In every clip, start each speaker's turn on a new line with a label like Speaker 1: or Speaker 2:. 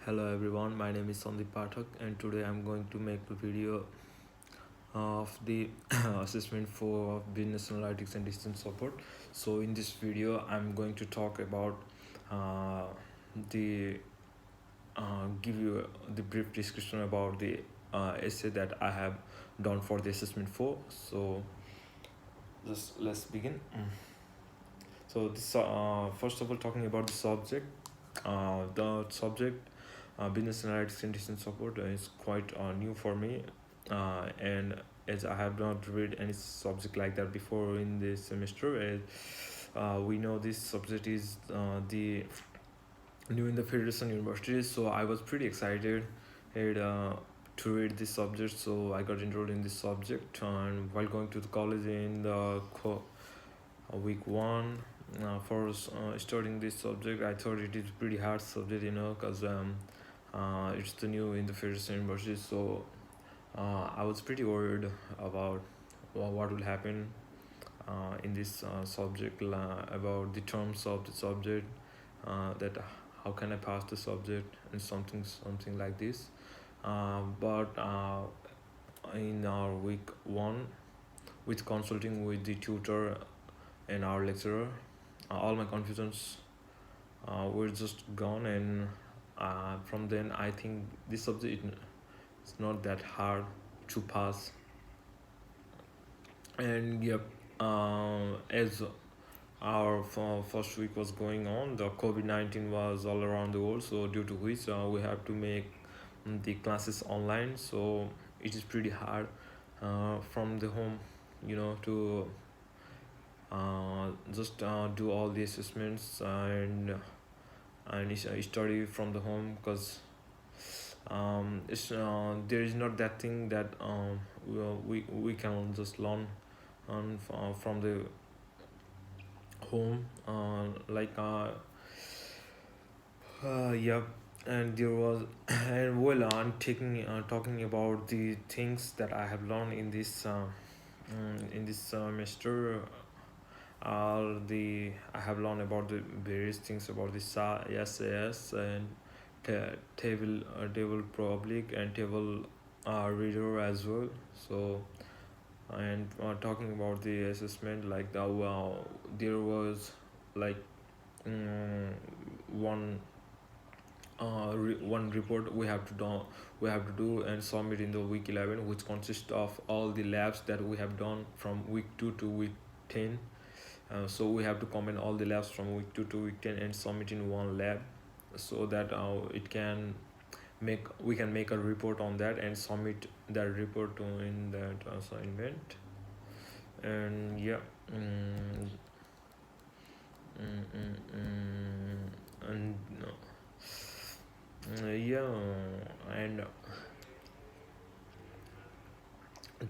Speaker 1: Hello everyone, my name is Sandeep Pathak and today I'm going to make a video of the assessment for business analytics and decision support. So in this video I'm going to talk about uh, the give you the brief description about the essay that I have done for the assessment for. So just let's begin. So this first of all, talking about the subject, business analytics and decision support is quite new for me, and as I have not read any subject like that before in this semester, we know this subject is the new in the Federation University, so I was pretty excited and, to read this subject. So I got enrolled in this subject, and while going to the college in the week one for studying this subject, I thought it is pretty hard subject, because it's the new in the Federation University. So I was pretty worried about what will happen in this subject, about the terms of the subject, that how can I pass the subject and something like this. But in our week one, with consulting with the tutor and our lecturer, all my confusions were just gone, and from then I think this subject is not that hard to pass. And yep, as our first week was going on, the COVID-19 was all around the world, so due to which we have to make the classes online. So it is pretty hard from the home, to just do all the assessments and study from the home, because it's there is not that thing that we can just learn from the home, yeah. And there was and well, I'm taking talking about the things that I have learned in this semester. The I have learned about the various things about the SAS and table public and table reader as well. So, and talking about the assessment, like there was like um, one one report we have to do and submit in the week 11, which consists of all the labs that we have done from week 2 to week 10. So we have to comment all the labs from week 2 to week 10 and submit in one lab, so that it can we can make a report on that and submit that report to in that assignment. And yeah, mm, mm, mm, and yeah, and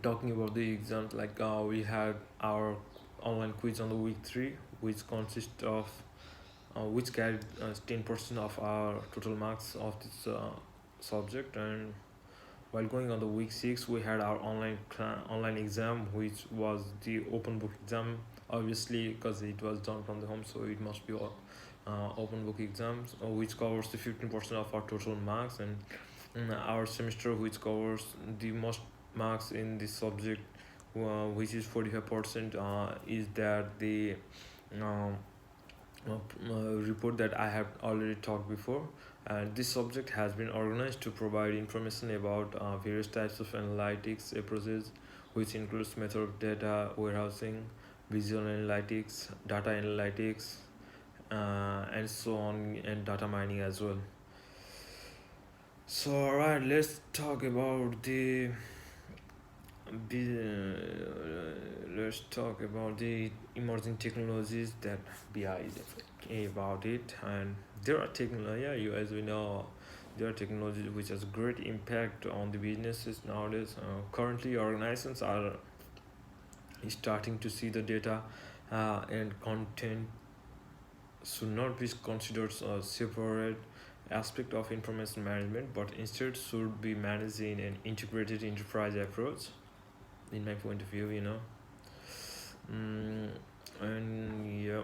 Speaker 1: talking about the exams, like we had our online quiz on the week 3, which consists of which carried 10% of our total marks of this subject. And while going on the week 6, we had our online exam, which was the open book exam, obviously because it was done from the home, so it must be open book exams, which covers the 15% of our total marks. And our semester, which covers the most marks in this subject, which is 45%, is that the um, report that I have already talked before. And this subject has been organized to provide information about various types of analytics approaches, which includes method of data warehousing, visual analytics, data analytics, and so on, and data mining as well. So, alright, let's talk about let's talk about the emerging technologies that BI is about it. And there are technology, yeah, you as we know, there are technologies which has great impact on the businesses nowadays. Currently, organizations are starting to see the data and content should not be considered a separate aspect of information management, but instead should be managed in an integrated enterprise approach, in my point of view. And yeah,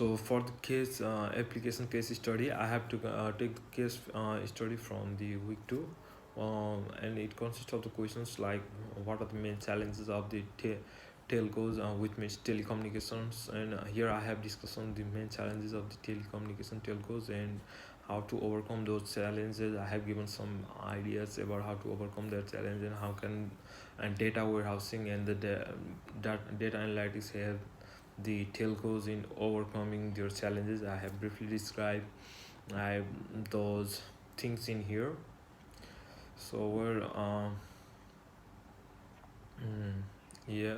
Speaker 1: So for the case application case study, I have to take the case study from the week two, and it consists of the questions like what are the main challenges of the telcos, which means telecommunications, and here I have discussed on the main challenges of the telecommunication telcos and how to overcome those challenges. I have given some ideas about how to overcome that challenge and how can and data warehousing and the data analytics help the telcos in overcoming their challenges. I have briefly described I have those things in here. So we're yeah,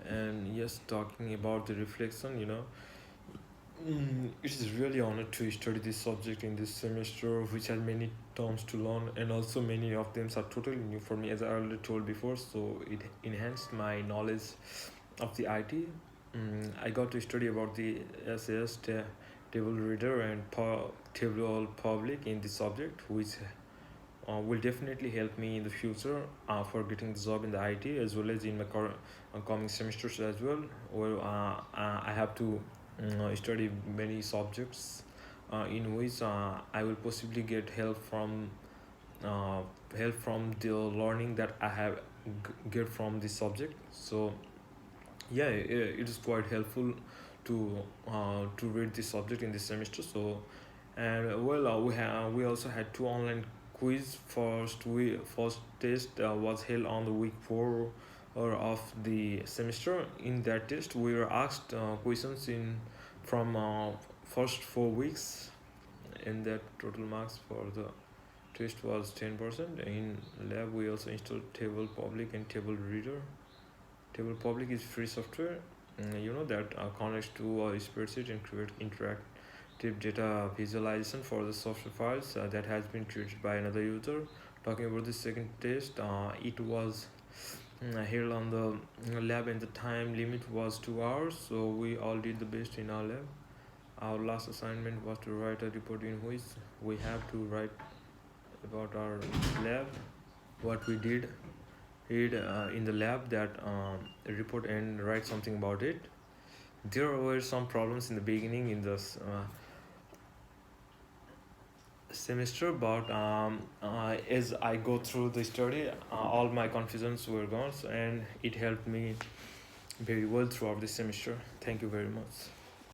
Speaker 1: and yes, talking about the reflection, it is really honored to study this subject in this semester, which has many terms to learn, and also many of them are totally new for me, as I already told before. So it enhanced my knowledge of the IT. I got to study about the SAS table reader and table public in this subject, which will definitely help me in the future for getting the job in the IT as well as in my coming semesters as well, where I have to study many subjects in which I will possibly get uh, help from the learning that I have get from this subject. So yeah, it is quite helpful to read this subject in this semester. So and well, we also had two online quiz. First test was held on the week four or of the semester. In that test we were asked questions in from first 4 weeks, and that total marks for the test was 10%. In lab we also installed table public and table reader. Table public is free software, that connects to a spreadsheet and create interactive data visualization for the software files that has been created by another user. Talking about the second test, it was held on the lab, and the time limit was 2 hours. So we all did the best in our lab. Our last assignment was to write a report in which we have to write about our lab, what we did read in the lab, that report and write something about it. There were some problems in the beginning in this semester, but as I go through the study, all my confusions were gone, and it helped me very well throughout the semester. Thank you very much.